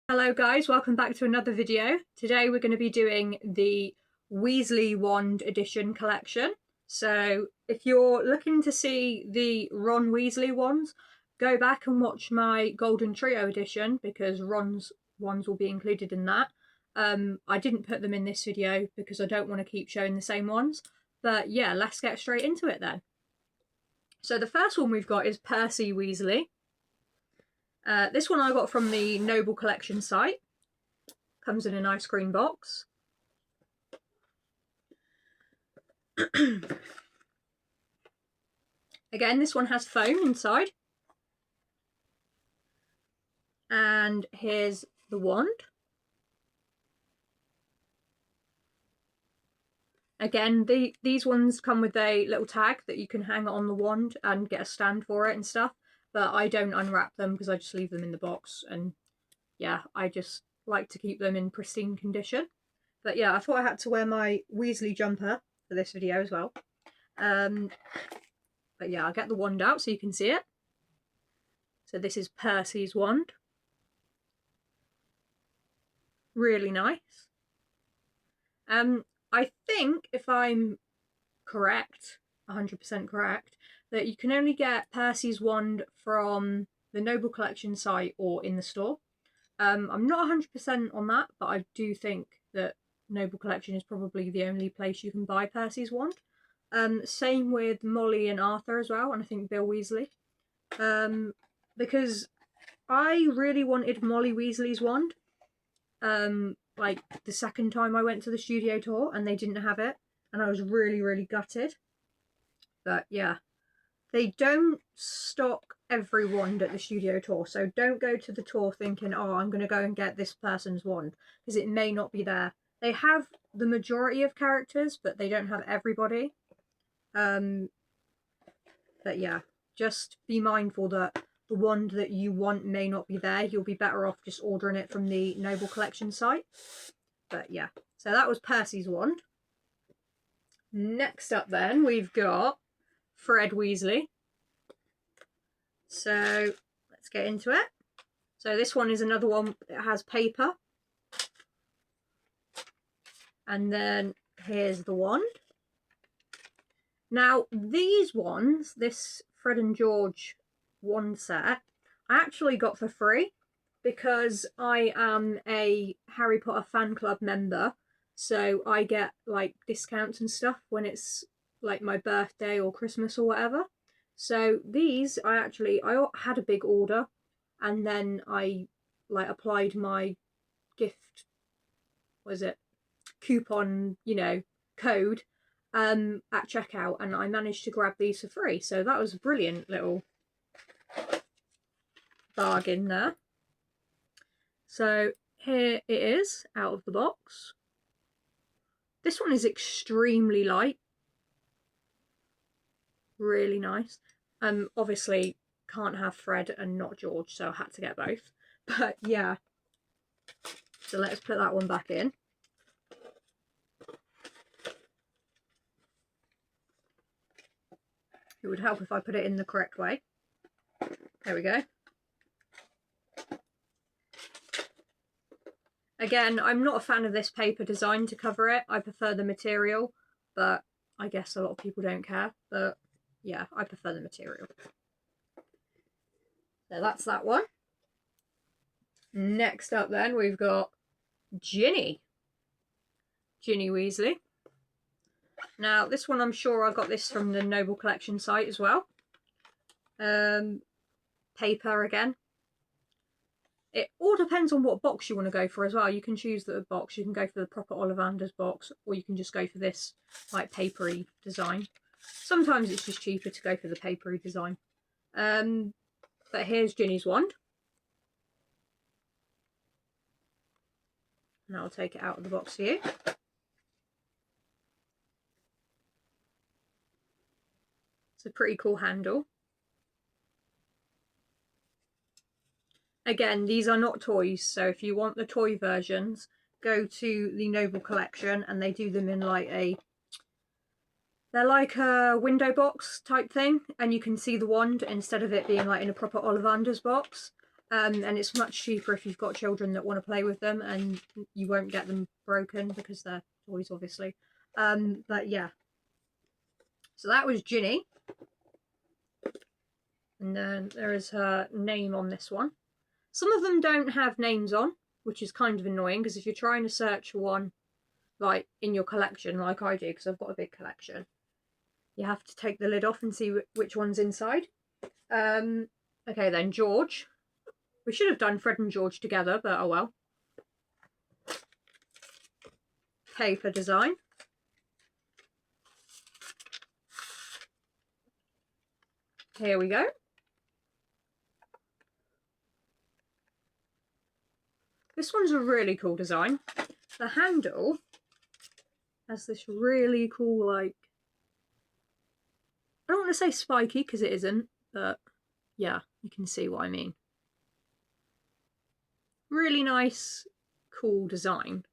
Hello guys, welcome back to another video. Today we're going to be doing the Weasley Wand Edition collection. So if you're looking to see the Ron Weasley wands, go back and watch my Golden Trio edition because Ron's wands will be included in that. I didn't put them in this video because I don't want to keep showing the same ones. But yeah, let's get straight into it then. So the first one we've got is Percy Weasley. This one I got from the Noble Collection site. Comes in a nice green box. Again, this one has foam inside. And here's the wand. Again, these ones come with a little tag that you can hang on the wand and get a stand for it and stuff. But I don't unwrap them because I just leave them in the box. And yeah, I just like to keep them in pristine condition. But yeah, I thought I had to wear my Weasley jumper for this video as well. But yeah, I'll get the wand out so you can see it. So this is Percy's wand. Really nice. I think, if I'm correct, 100% correct, that you can only get Percy's wand from the Noble Collection site or in the store. I'm not 100% on that, but I do think that Noble Collection is probably the only place you can buy Percy's wand. Same with Molly and Arthur as well, and I think Bill Weasley. Because I really wanted Molly Weasley's wand. Like the second time I went to the studio tour and they didn't have it, and I was really gutted. But yeah, they don't stock every wand at the studio tour, so don't go to the tour thinking, oh, I'm going to go and get this person's wand, because it may not be there. They have the majority of characters, but they don't have everybody. But yeah, just be mindful that the wand that you want may not be there. You'll be better off just ordering it from the Noble Collection site. But yeah, so that was Percy's wand. Next up then, we've got Fred Weasley. So let's get into it. So this one is another one that has paper. And then here's the wand. Now these ones, this Fred and George wand set, I actually got for free because I am a Harry Potter fan club member. So I get like discounts and stuff when it's like my birthday or Christmas or whatever. So these I had a big order, and then I like applied my gift, coupon, code at checkout, and I managed to grab these for free. So that was a brilliant little bargain there. So here it is out of the box. This one is extremely light. Really nice. Obviously can't have Fred and not George, so I had to get both. But yeah. So let's put that one back in. It would help if I put it in the correct way. There we go. Again, I'm not a fan of this paper design to cover it. I prefer the material, but I guess a lot of people don't care. But yeah, I prefer the material. So that's that one. Next up then, we've got Ginny Weasley. Now this one, I'm sure I got this from the Noble Collection site as well. Paper again. It all depends on what box you want to go for as well. You can choose the box. You can go for the proper Ollivander's box, or you can just go for this like papery design. Sometimes it's just cheaper to go for the papery design. But here's Ginny's wand. And I'll take it out of the box for you. It's a pretty cool handle. Again, these are not toys, so if you want the toy versions, go to the Noble Collection, and they do them in like they're like a window box type thing, and you can see the wand instead of it being like in a proper Ollivander's box. And it's much cheaper if you've got children that want to play with them, and you won't get them broken because they're toys, obviously. But yeah. So that was Ginny. And then there is her name on this one. Some of them don't have names on, which is kind of annoying, because if you're trying to search for one, like, in your collection, like I do, because I've got a big collection, you have to take the lid off and see which one's inside. Okay then, George. We should have done Fred and George together, but oh well. Paper design. Here we go. This one's a really cool design. The handle has this really cool, like, I don't want to say spiky because it isn't, but yeah, you can see what I mean. Really nice, cool design.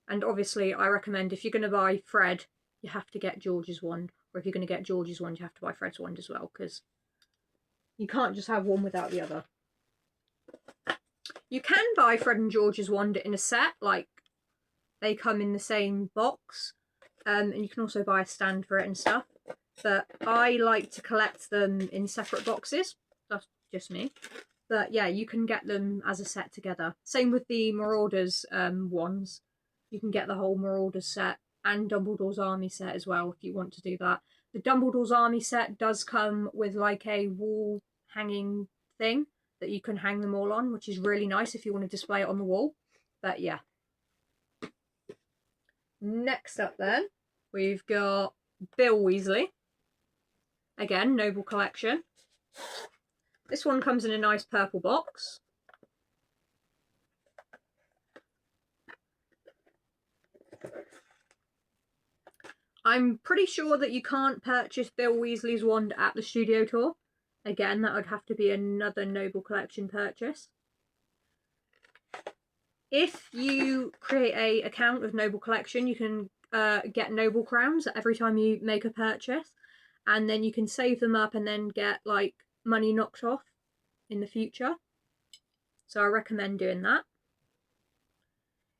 And obviously I recommend if you're going to buy Fred, you have to get George's wand. Or if you're going to get George's wand, you have to buy Fred's wand as well, because you can't just have one without the other. You can buy Fred and George's wand in a set, like they come in the same box, and you can also buy a stand for it and stuff. But I like to collect them in separate boxes. That's just me. But yeah, you can get them as a set together. Same with the Marauders wands. You can get the whole Marauders set and Dumbledore's Army set as well if you want to do that. The Dumbledore's Army set does come with like a wall hanging thing that you can hang them all on, which is really nice if you want to display it on the wall. But yeah. Next up then, we've got Bill Weasley. Again, Noble Collection. This one comes in a nice purple box. I'm pretty sure that you can't purchase Bill Weasley's wand at the studio tour. Again, that would have to be another Noble Collection purchase. If you create an account of Noble Collection, you can get Noble crowns every time you make a purchase. And then you can save them up and then get like money knocked off in the future. So I recommend doing that.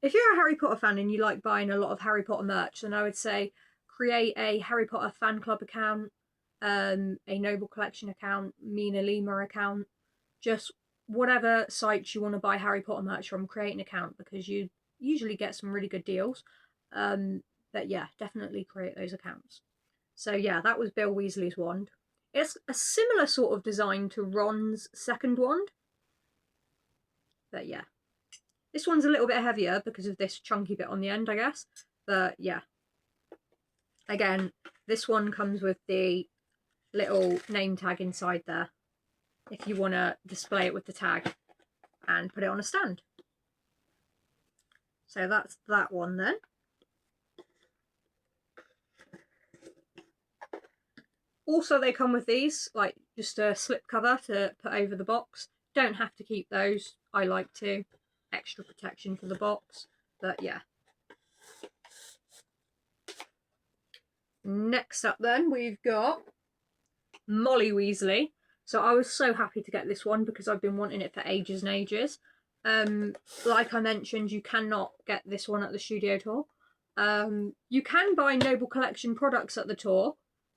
If you're a Harry Potter fan and you like buying a lot of Harry Potter merch, then I would say create a Harry Potter fan club account, a Noble Collection account, Mina Lima account, just whatever sites you want to buy Harry Potter merch from, create an account, because you usually get some really good deals. But yeah, definitely create those accounts. So yeah, that was Bill Weasley's wand. It's a similar sort of design to Ron's second wand. But yeah. This one's a little bit heavier because of this chunky bit on the end, I guess. But yeah. Again, this one comes with the little name tag inside there, if you want to display it with the tag and put it on a stand. So that's that one then. Also, they come with these, like just a slip cover to put over the box. Don't have to keep those. I like to. Extra protection for the box. But yeah. Next up then, we've got Molly Weasley. So I was so happy to get this one because I've been wanting it for ages and ages. Like I mentioned, you cannot get this one at the studio tour. You can buy Noble Collection products at the tour,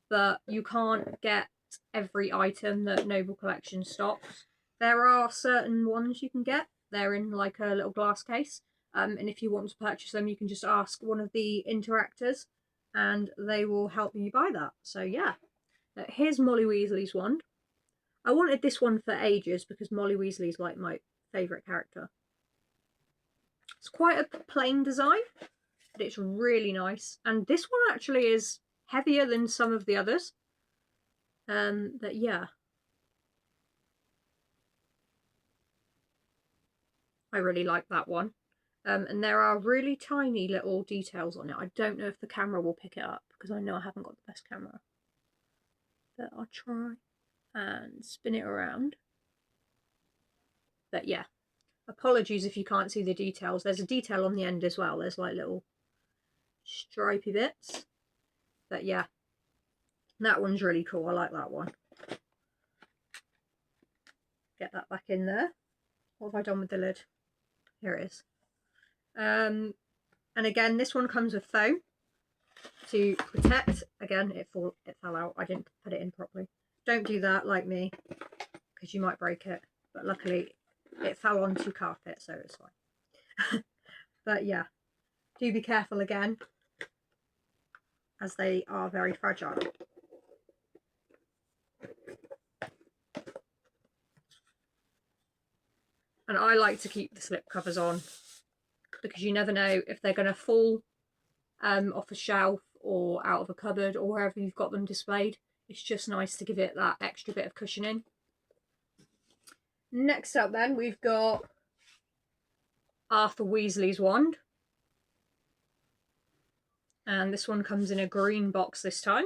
but you can't get every item that Noble Collection stocks. There are certain ones you can get. They're in like a little glass case. And if you want to purchase them, you can just ask one of the interactors and they will help you buy that. So yeah, here's Molly Weasley's wand. I wanted this one for ages because Molly Weasley is like my favourite character. It's quite a plain design, but it's really nice. And this one actually is heavier than some of the others. But yeah. I really like that one. And there are really tiny little details on it. I don't know if the camera will pick it up because I know I haven't got the best camera. But I'll try and spin it around. But yeah, apologies if you can't see the details. There's a detail on the end as well. There's like little stripy bits. But yeah, that one's really cool. I like that one. get that back in there. What have I done with the lid? Here it is. And again, this one comes with foam to protect. Again, it fell out. I didn't put it in properly. Don't do that like me, because you might break it. But luckily, it fell onto carpet, so it's fine. But yeah, do be careful again, as they are very fragile. And I like to keep the slip covers on, because you never know if they're going to fall off a shelf or out of a cupboard or wherever you've got them displayed. It's just nice to give it that extra bit of cushioning. Next up then, we've got Arthur Weasley's wand. And this one comes in a green box this time.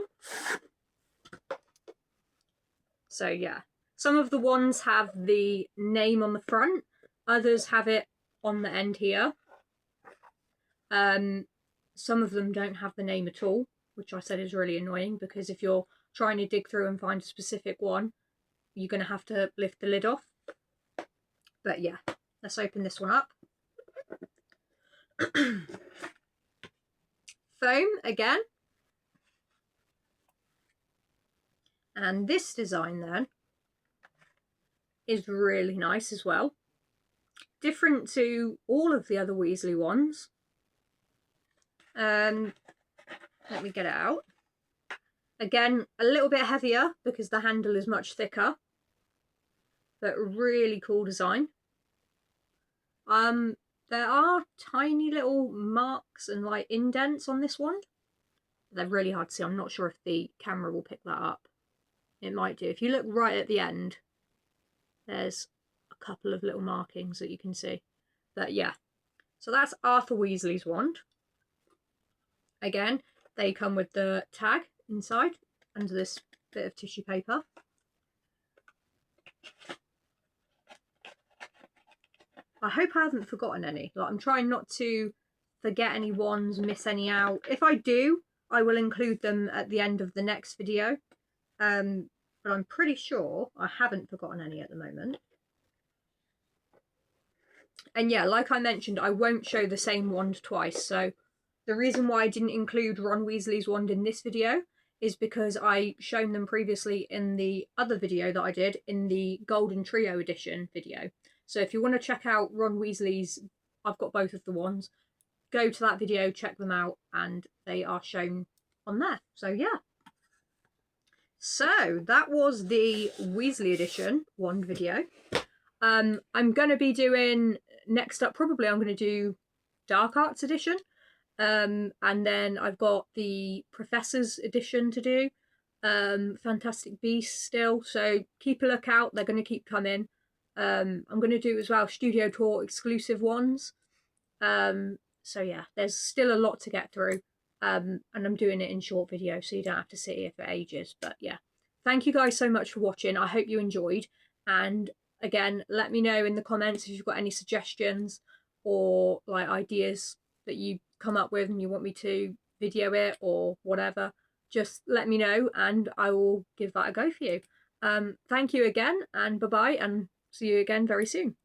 So yeah, some of the wands have the name on the front, others have it on the end here. Some of them don't have the name at all, which I said is really annoying, because if you're trying to dig through and find a specific one, you're going to have to lift the lid off. But yeah, let's open this one up. Foam again. And this design then is really nice as well. Different to all of the other Weasley ones. Let me get it out. Again, a little bit heavier because the handle is much thicker. But really cool design. There are tiny little marks and like indents on this one. They're really hard to see. I'm not sure if the camera will pick that up. It might do. If you look right at the end, there's a couple of little markings that you can see. But yeah, so that's Arthur Weasley's wand. Again, they come with the tag inside under this bit of tissue paper. I hope I haven't forgotten any. Like, I'm trying not to forget any wands, miss any out. If I do, I will include them at the end of the next video. But I'm pretty sure I haven't forgotten any at the moment. And yeah, like I mentioned, I won't show the same wand twice. So the reason why I didn't include Ron Weasley's wand in this video is because I shown them previously in the other video that I did, in the Golden Trio edition video. So if you want to check out Ron Weasley's, I've got both of the wands, go to that video, check them out, and they are shown on there. So yeah. So that was the Weasley edition wand video. I'm going to be doing, next up probably I'm going to do Dark Arts edition. And then I've got the Professor's edition to do. Fantastic Beasts still. So keep a lookout. They're going to keep coming. I'm going to do as well Studio Tour exclusive ones. So yeah, there's still a lot to get through. And I'm doing it in short videos, so you don't have to sit here for ages. But yeah, thank you guys so much for watching. I hope you enjoyed. And again, let me know in the comments if you've got any suggestions or like ideas that you come up with and you want me to video it or whatever. Just let me know and I will give that a go for you. Thank you again, and bye-bye, and see you again very soon.